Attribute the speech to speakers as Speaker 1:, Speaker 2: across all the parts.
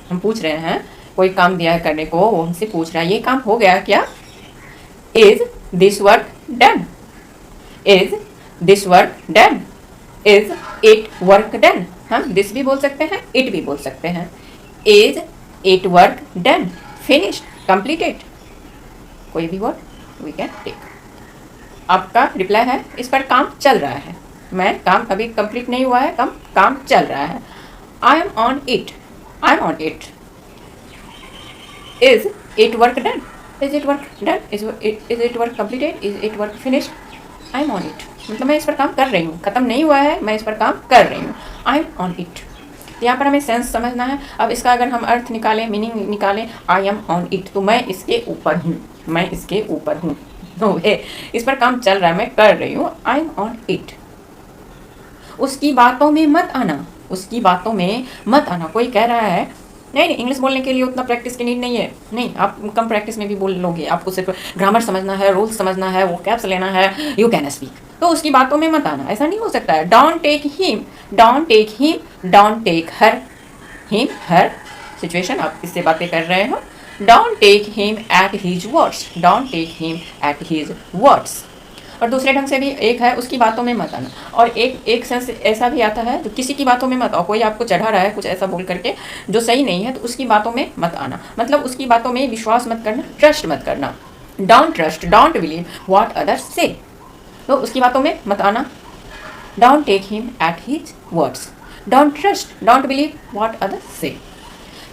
Speaker 1: हम पूछ रहे हैं, कोई काम दिया है करने को, वो हमसे पूछ रहा है ये काम हो गया क्या? Is this work done? Is this work done? Is it work done? हम दिस भी बोल सकते हैं, इट भी बोल सकते हैं। Is it work done? Finished, completed, कोई भी वर्ड वी कैन टेक। आपका रिप्लाई है इस पर काम चल रहा है। मैं काम अभी कंप्लीट नहीं हुआ है, काम चल रहा है। I M on it, I am on it. Is it work done? Is it work done? Is it work completed? Is it work finished? I am on it, मतलब मैं इस पर काम कर रही हूँ, खत्म नहीं हुआ है, मैं इस पर काम कर रही हूँ। I M on it. यहाँ पर हमें सेंस समझना है। अब इसका अगर हम अर्थ निकालें, मीनिंग निकालें, आई एम ऑन इट, तो मैं इसके ऊपर हूँ, मैं इसके ऊपर हूँ, इस पर काम चल रहा है, मैं कर रही हूँ। I M on it. उसकी बातों में मत आना, उसकी बातों में मत आना। कोई कह रहा है नहीं इंग्लिश बोलने के लिए उतना प्रैक्टिस की नीड नहीं है, नहीं, आप कम प्रैक्टिस में भी बोल लोगे, आपको सिर्फ ग्रामर समझना है, रूल्स समझना है, वो कैप्स लेना है, यू कैन स्पीक। तो उसकी बातों में मत आना, ऐसा नहीं हो सकता है। Don't take him, don't take him, don't take her. Him, her, situation, आप किससे बातें कर रहे हो। Don't take him at his words, don't take him at his words. और दूसरे ढंग से भी एक है, उसकी बातों में मत आना। और एक सेंस ऐसा भी आता है, जो किसी की बातों में मत आओ। कोई आपको चढ़ा रहा है कुछ ऐसा बोल करके जो सही नहीं है, तो उसकी बातों में मत आना, मतलब उसकी बातों में विश्वास मत करना, ट्रस्ट मत करना। Don't trust, don't believe what others say, तो उसकी बातों में मत आना। Don't take him at his words, don't trust, don't believe what others say.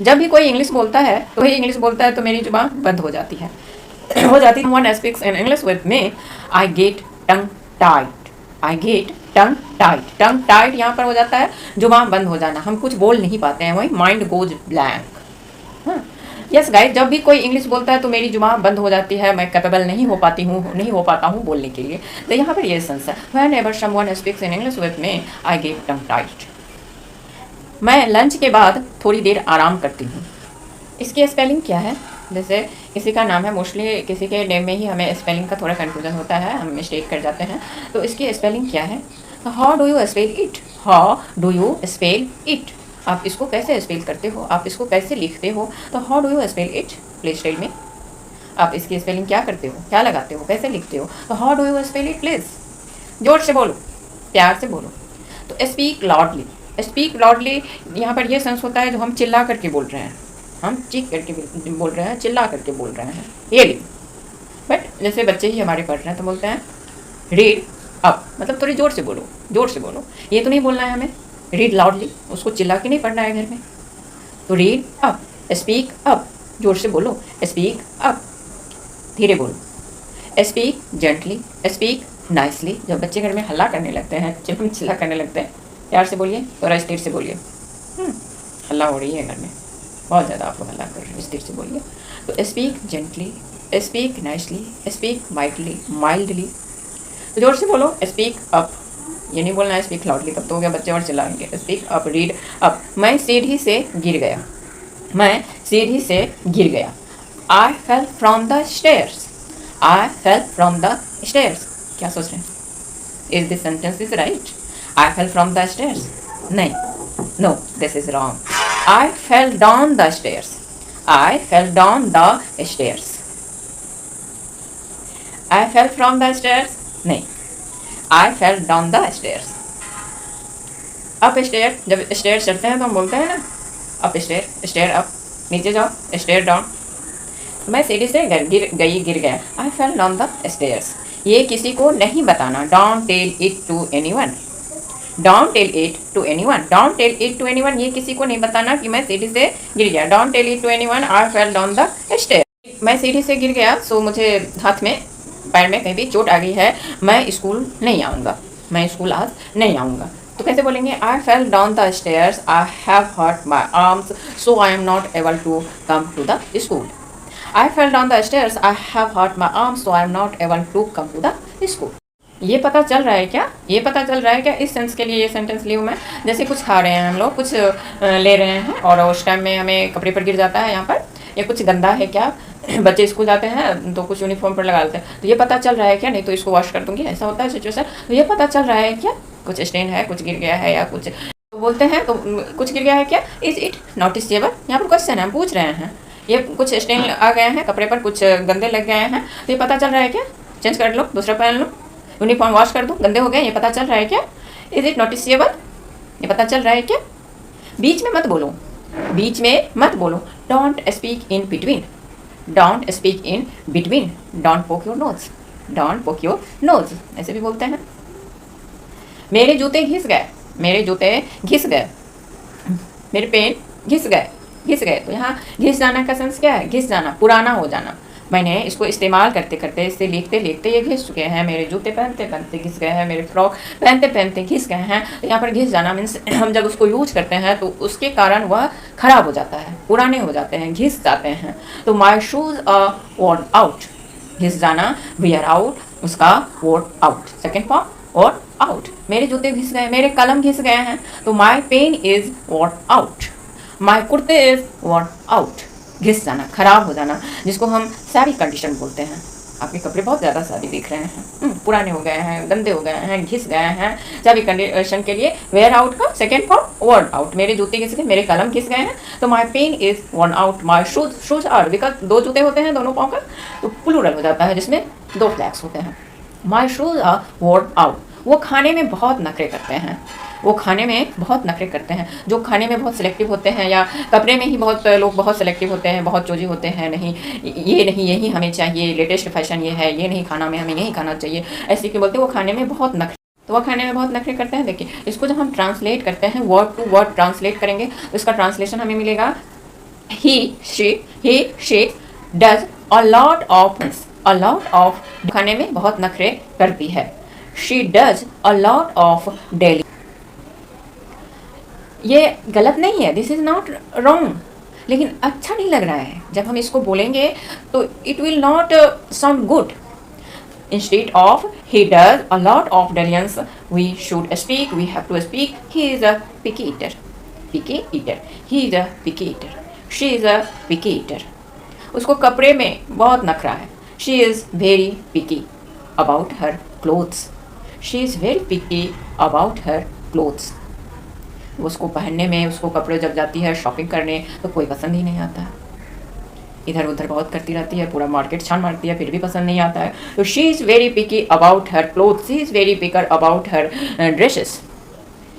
Speaker 1: जब भी कोई इंग्लिश बोलता है, तो वही इंग्लिश बोलता है, तो मेरी जुबान बंद हो जाती है, हो जाती है। One speaks in English with me, I get tongue tied, I get tongue tied, tongue tied यहाँ पर हो जाता है जुबान बंद हो जाना, हम कुछ बोल नहीं पाते हैं, वही mind goes blank. Yes guys, जब भी कोई इंग्लिश बोलता है तो मेरी जुबान बंद हो जाती है, मैं कैपेबल नहीं हो पाता हूँ बोलने के लिए। तो यहाँ पर ये सेंस है, whenever someone speaks in English with me, I get tongue tied। मैं लंच के बाद थोड़ी देर आराम करती हूँ। इसकी स्पेलिंग क्या है? जैसे किसी का नाम है, मोस्टली किसी के नेम में ही हमें स्पेलिंग का थोड़ा कन्फ्यूजन होता है, हम मिस्टेक कर जाते हैं। तो इसकी स्पेलिंग क्या है? How do you spell it, how do you spell it. आप इसको कैसे स्पेल करते हो, आप इसको कैसे लिखते हो? तो how do you spell it, please tell me. आप इसकी स्पेलिंग क्या करते हो, क्या लगाते हो, कैसे लिखते हो? तो how do you spell it, please. जोर से बोलो, प्यार से बोलो। तो स्पीक लाउडली, स्पीक लाउडली यहाँ पर यह सेंस होता है जो हम चिल्ला करके बोल रहे हैं, हम चीख करके बोल रहे हैं, चिल्ला करके बोल रहे हैं, ये भी। बट जैसे बच्चे ही हमारे पढ़ रहे हैं तो बोलते हैं रीड अप, मतलब थोड़ी जोर से बोलो, जोर से बोलो। ये तो नहीं बोलना है हमें रीड लाउडली, उसको चिल्ला के नहीं पढ़ना है घर में। तो रीड अप, स्पीक अप, जोर से बोलो, स्पीक अप, धीरे बोलो। Speak gently, speak nicely. जब बच्चे घर में हल्ला करने लगते हैं, चिल्ला करने लगते हैं, प्यार से बोलिए, थोड़ा स्थिर से बोलिए। हल्ला हो रही है घर में, बहुत ज़्यादा आपको हल्ला कर रहे हैं, स्थिर से बोलिए। तो speak gently, speak nicely, speak mildly. तो जोर से बोलो, स्पीक अप, ये नहीं बोलना है स्पीक लाउडली, तब तो हो गया बच्चे और चिल्लाएंगे। Speak up, read up. मैं सीढ़ी से गिर गया, मैं सीढ़ी से गिर गया। I fell from the stairs, I fell from the stairs. क्या सोच रहे हैं? Is this sentence is right? I fell from the stairs, नहीं, no, this is wrong. I fell down the stairs, I fell down the stairs। I fell from the stairs, नहीं, I fell down the stairs। Up stair, जब stair चढ़ते हैं तो हम बोलते हैं ना अप स्टेयर, स्टेयर अप, नीचे जाओ, स्टेयर डाउन। मैं सीढ़ी से गिर गया, I fell down the stairs। ये किसी को नहीं बताना, don't tell it to anyone, don't tell it to anyone, don't tell it to anyone, ये किसी को नहीं बताना कि मैं सीढ़ी से गिर गया। Don't tell it to anyone, I fell down the stair. मैं सीढ़ी से गिर गया, सो मुझे हाथ में पैर में कहीं भी चोट आ गई है, मैं स्कूल नहीं आऊँगा, मैं स्कूल आज नहीं आऊँगा। तो कैसे बोलेंगे? I fell down the stairs, I have hurt my arms, so I am not able to come to the school. I fell down the stairs, I have hurt my arms, so I am not able to come to the school. ये पता चल रहा है क्या? ये पता चल रहा है क्या? इस सेंस के लिए ये सेंटेंस ली हूँ मैं। जैसे कुछ खा रहे हैं हम लोग, कुछ ले रहे हैं और उस टाइम में हमें कपड़े पर गिर जाता है यहाँ पर, या कुछ गंदा है क्या, बच्चे स्कूल जाते हैं तो कुछ यूनिफॉर्म पर लगा लेते हैं, तो ये पता चल रहा है क्या? नहीं तो इसको वॉश कर दूंगी, ऐसा होता है सिचुएशन। तो ये पता चल रहा है क्या? कुछ स्टेन है, कुछ गिर गया है या कुछ, बोलते हैं तो कुछ गिर गया है क्या, इज इट नोटिसेबल। यहाँ पर क्वेश्चन है, पूछ रहे हैं ये कुछ स्टेन आ गए हैं कपड़े पर, कुछ गंदे लग गए हैं, तो ये पता चल रहा है क्या, चेंज कर लो, दूसरा पहन लो, यूनिफॉर्म वॉश कर दो, गंदे हो गए, ये पता चल रहा है क्या, इज इट नोटिसेबल, ये पता चल रहा है क्या। बीच में मत बोलो, बीच में मत बोलो, don't speak in between, don't speak in between, don't पोक योर नोज, डोंट पोक योर नोज, ऐसे भी बोलते हैं। मेरे जूते घिस गए, मेरे जूते घिस गए, मेरे पेन घिस गए, घिस गए, तो यहाँ घिस जाना का सेंस क्या है, घिस जाना, पुराना हो जाना। मैंने इसको इस्तेमाल करते करते, इससे लिखते लिखते ये घिस चुके हैं, मेरे जूते पहनते पहनते घिस गए हैं, मेरे फ्रॉक पहनते पहनते घिस गए हैं। तो यहाँ पर घिस जाना मीन्स हम जब उसको यूज करते हैं तो उसके कारण वह खराब हो जाता है, पुराने हो जाते हैं, घिस जाते हैं। तो my shoes are worn out, घिस जाना, वियर आउट, उसका worn आउट, सेकेंड फॉर्म और आउट। मेरे जूते घिस गए, मेरे कलम घिस गए हैं, तो my pen is worn out, माई कुर्ते इज worn आउट, घिस जाना, खराब हो जाना, जिसको हम सैडी कंडीशन बोलते हैं। आपके कपड़े बहुत ज़्यादा सैडी दिख रहे हैं, पुराने हो गए हैं, गंदे हो गए हैं, घिस गए हैं, सैडी कंडीशन के लिए वेयर आउट का सेकेंड फॉर्म वर्न आउट। मेरे जूते घिस गए, मेरे कलम घिस गए हैं, तो my pen is worn out, my shoes, shoes are, because दो जूते होते हैं दोनों पाँव का, तो प्लूरल हो जाता है जिसमें दो फ्लैग्स होते हैं। My shoes are worn out. वो खाने में बहुत नखरे करते हैं, वो खाने में बहुत नखरे करते हैं, जो खाने में बहुत सिलेक्टिव होते हैं, या कपड़े में ही बहुत लोग बहुत सिलेक्टिव होते हैं, बहुत चोजी होते हैं, नहीं ये नहीं यही हमें चाहिए, लेटेस्ट फैशन ये है, ये नहीं खाना में हमें यही खाना चाहिए, ऐसे क्यों बोलते हैं, वो खाने में बहुत नखरे, तो वो खाने में बहुत नखरे करते हैं। देखिए इसको जब हम ट्रांसलेट करते हैं, वर्ड टू वर्ड ट्रांसलेट करेंगे तो इसका ट्रांसलेशन हमें मिलेगा, he she does a lot of, खाने में बहुत नखरे करती है, she does a lot of dally. ये गलत नहीं है, दिस इज नॉट रॉन्ग, लेकिन अच्छा नहीं लग रहा है जब हम इसको बोलेंगे तो it will not sound good. Instead of he does a lot of dalliance we should speak, we have to speak he is a picky eater, picky eater, he is a picky eater, she is a picky eater. उसको कपड़े में बहुत नखरा है, she is very picky about her clothes, she is very picky about her clothes. उसको पहनने में, उसको कपड़े जब जाती है शॉपिंग करने तो कोई पसंद ही नहीं आता है, इधर उधर बहुत करती रहती है, पूरा मार्केट छान मारती है, फिर भी पसंद नहीं आता है। तो she is very picky about her cloth, she is very picker about her dresses.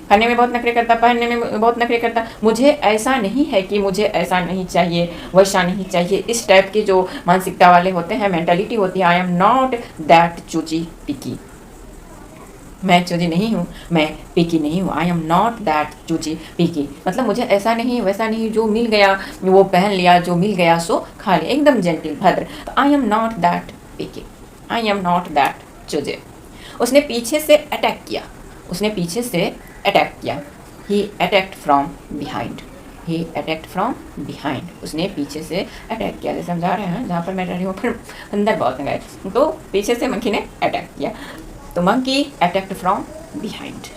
Speaker 1: खाने में बहुत नखरे करता, पहनने में बहुत नखरे करता, मुझे ऐसा नहीं है कि मुझे ऐसा नहीं चाहिए, वैसा नहीं चाहिए, इस टाइप की जो मानसिकता वाले होते हैं, मेंटालिटी होती है, I am not that choosy picky, मैं चूजी नहीं हूँ, मैं पिकी नहीं हूँ, I am not that choosy picky, मतलब मुझे ऐसा नहीं वैसा नहीं, जो मिल गया वो पहन लिया, जो मिल गया सो खा लिया, एकदम जेंटल भद्र। तो I am not that picky, I am not that choosy. उसने पीछे से अटैक किया, उसने पीछे से अटैक किया, he attacked from behind, he attacked from behind, उसने पीछे से अटैक किया। जैसे हम जा रहे हैं, जहाँ पर मैं रह रही हूँ पर अंदर बहुत गए, तो पीछे से मंकी ने अटैक किया, तो मंकी अटैक्ड फ्रॉम बिहाइंड।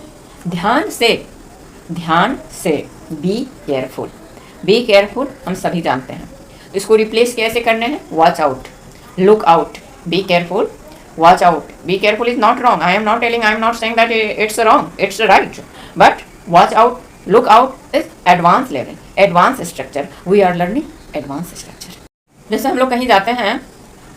Speaker 1: ध्यान से, बी केयरफुल, बी केयरफुल हम सभी जानते हैं, इसको रिप्लेस कैसे करने हैं, watch out, look out, be careful, watch out. Be careful is not wrong, I am not telling, I am not saying that it's wrong, it's right, but watch out, look out is advance level, advance structure, we are learning advance structure. जैसे हम लोग कहीं जाते हैं,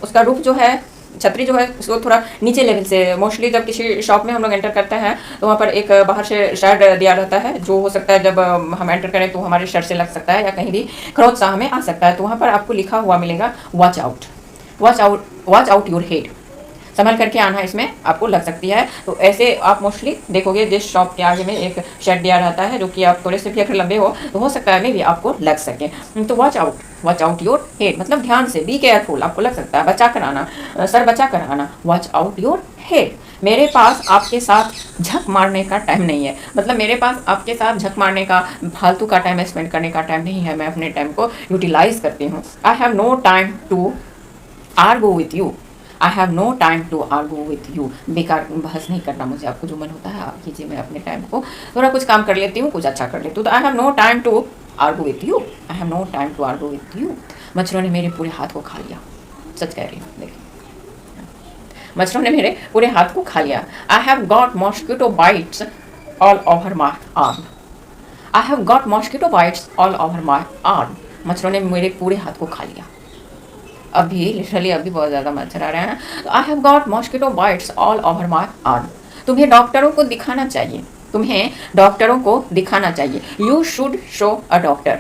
Speaker 1: उसका रूप जो है, छतरी जो है, उसको थोड़ा नीचे लेवल से, मोस्टली जब किसी शॉप में हम लोग एंटर करते हैं तो वहाँ पर एक बाहर से शर्ट दिया रहता है, जो हो सकता है जब हम एंटर करें तो हमारे शर्ट से लग सकता है, या कहीं भी खरोंच सा हमें आ सकता है, तो वहाँ पर आपको लिखा हुआ मिलेगा watch out, watch out, watch out your head, संभल करके आना इसमें आपको लग सकती है। तो ऐसे आप मोस्टली देखोगे जिस शॉप के आगे में एक शर्ट दिया रहता है, जो कि आप थोड़े से भी अगर लंबे हो तो हो सकता है मे भी आपको लग सके। तो वॉच आउट योर हेड, मतलब ध्यान से, बी केयरफुल, आपको लग सकता है, बचा कर आना, सर बचा कर आना, वॉच आउट योर हेड। मेरे पास आपके साथ झक मारने का टाइम नहीं है, मतलब मेरे पास आपके साथ झक मारने का, फालतू का टाइम स्पेंड करने का टाइम नहीं है, मैं अपने टाइम को यूटिलाइज करती हूँ। I have no time to argue with you, I have no time to argue with you, बेकार बहस नहीं करना मुझे, आपको जो मन होता है आप कीजिए, मैं अपने टाइम को थोड़ा कुछ काम कर लेती हूँ, कुछ अच्छा कर लेती हूँ। तो I have no time to argue with you, I have no time to argue with you. मच्छरों ने मेरे पूरे हाथ को खा लिया, सच कह रही हूँ, देखिए मच्छरों ने मेरे पूरे हाथ को खा लिया। I have got mosquito bytes all over my arm, I have got mosquito bytes all over my arm, मच्छरों ने मेरे पूरे हाथ को खा लिया। अभी लिटरली अभी बहुत ज़्यादा मच्छर आ रहे हैं। तो I have got mosquito bytes all over my arm. तुम्हें डॉक्टरों को दिखाना चाहिए, तुम्हें डॉक्टरों को दिखाना चाहिए। You should show a doctor,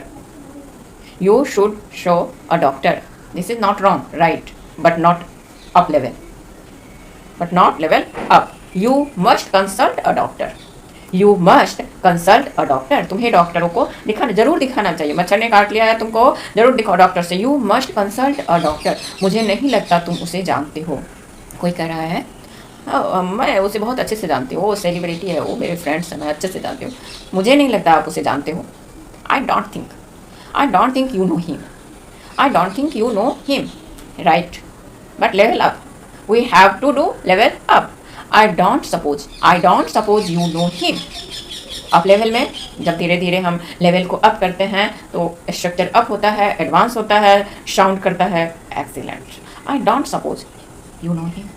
Speaker 1: you should show a doctor. This is not wrong, right, but not up level, but not level up. You must consult a doctor, you must consult a doctor. तुम्हें डॉक्टरों को दिखाना, जरूर दिखाना चाहिए। मच्छर ने काट लिया है तुमको, जरूर दिखाओ डॉक्टर से। You must consult a doctor. मुझे नहीं लगता तुम उसे जानते हो। कोई कह रहा है मैं उसे बहुत अच्छे से जानती हूँ, वो सेलिब्रिटी है, वो मेरे फ्रेंड्स हैं, मैं अच्छे से जानती हूँ। मुझे नहीं लगता आप उसे जानते हो। I don't think you know him, I don't think you know him, right, but level up, we have to do level up. I don't suppose you know him. Up level में जब धीरे धीरे हम लेवल को up करते हैं तो structure up होता है, एडवांस होता है, साउंड करता है excellent. I don't suppose you know him.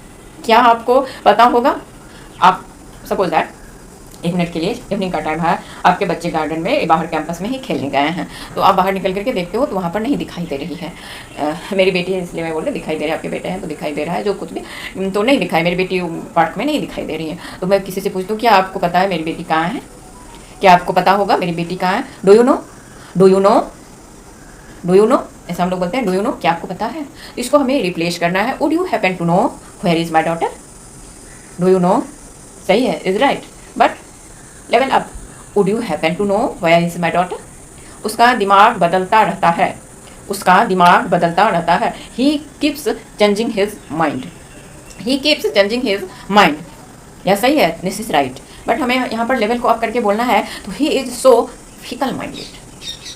Speaker 1: क्या आपको पता होगा? आप सपोज दैट 1 मिनट के लिए इवनिंग का टाइम है, आपके बच्चे गार्डन में बाहर कैंपस में ही खेलने गए हैं, तो आप बाहर निकल करके देखते हो तो वहाँ पर नहीं दिखाई दे रही है। मेरी बेटी है इसलिए मैं बोल रही दिखाई दे रहा है, आपके बेटे हैं तो दिखाई दे रहा है, जो कुछ भी तो नहीं दिखाई, मेरी बेटी पार्क में नहीं दिखाई दे रही है। तो मैं किसी से पूछती हूँ क्या आपको पता है मेरी बेटी कहाँ है? क्या आपको पता होगा मेरी बेटी कहाँ है? Do you no, do you no, do you no, ऐसा हम लोग बोलते हैं, डू यू नो, क्या आपको पता है? इसको हमें रिप्लेस करना है, would you happen to know where is my daughter? Do you know, सही है, is right, but level up, would you happen to know where is my daughter? उसका दिमाग बदलता रहता है, उसका दिमाग बदलता रहता है। He keeps changing his mind, he keeps changing his mind. यह सही है, दिस इज राइट, बट हमें यहाँ पर लेवल को अप करके बोलना है। तो he is so fickle minded,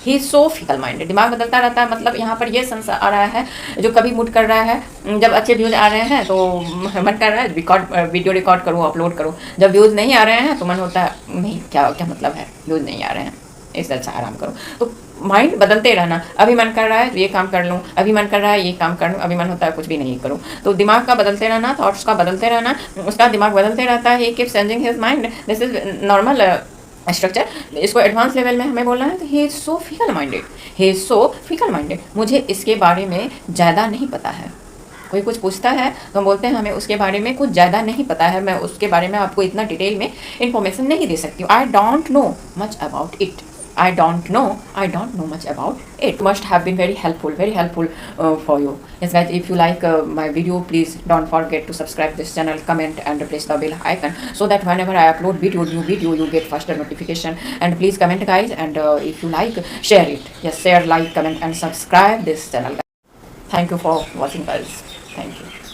Speaker 1: he is so fickle minded. दिमाग बदलता रहता है, मतलब यहाँ पर ये सेंस आ रहा है, जो कभी मूड कर रहा है, जब अच्छे व्यूज़ आ रहे हैं तो मन कर रहा है वीडियो रिकॉर्ड करूँ, अपलोड करूँ। जब व्यूज़ नहीं आ रहे हैं तो मन होता है नहीं, क्या क्या मतलब है, व्यूज़ नहीं आ रहे हैं, इससे अच्छा आराम करूँ। तो माइंड बदलते रहना, अभी मन कर रहा है तो ये काम कर लूँ, अभी मन कर रहा है ये काम कर लूँ, अभी मन होता है कुछ भी नहीं करूँ। तो दिमाग का बदलते रहना, थॉट्स का बदलते रहना, उसका दिमाग बदलते रहता है। He keeps changing his mind, this is normal structure. इसको एडवांस लेवल में हमें बोलना है तो he is so fickle minded, he is so fickle minded. मुझे इसके बारे में ज़्यादा नहीं पता है। कोई कुछ पूछता है तो हम बोलते हैं हमें उसके बारे में कुछ ज़्यादा नहीं पता है, मैं उसके बारे में आपको इतना डिटेल में इंफॉर्मेशन नहीं दे सकती हूँ। I don't know much about it, I don't know much about it. Must have been very helpful for you. Yes guys, if you like my video, please don't forget to subscribe this channel, comment and press the bell icon so that whenever I upload new video you get faster notification. And please comment guys, and if you like, share it. Yes, share, like, comment and subscribe this channel. Thank you for watching guys. Thank you.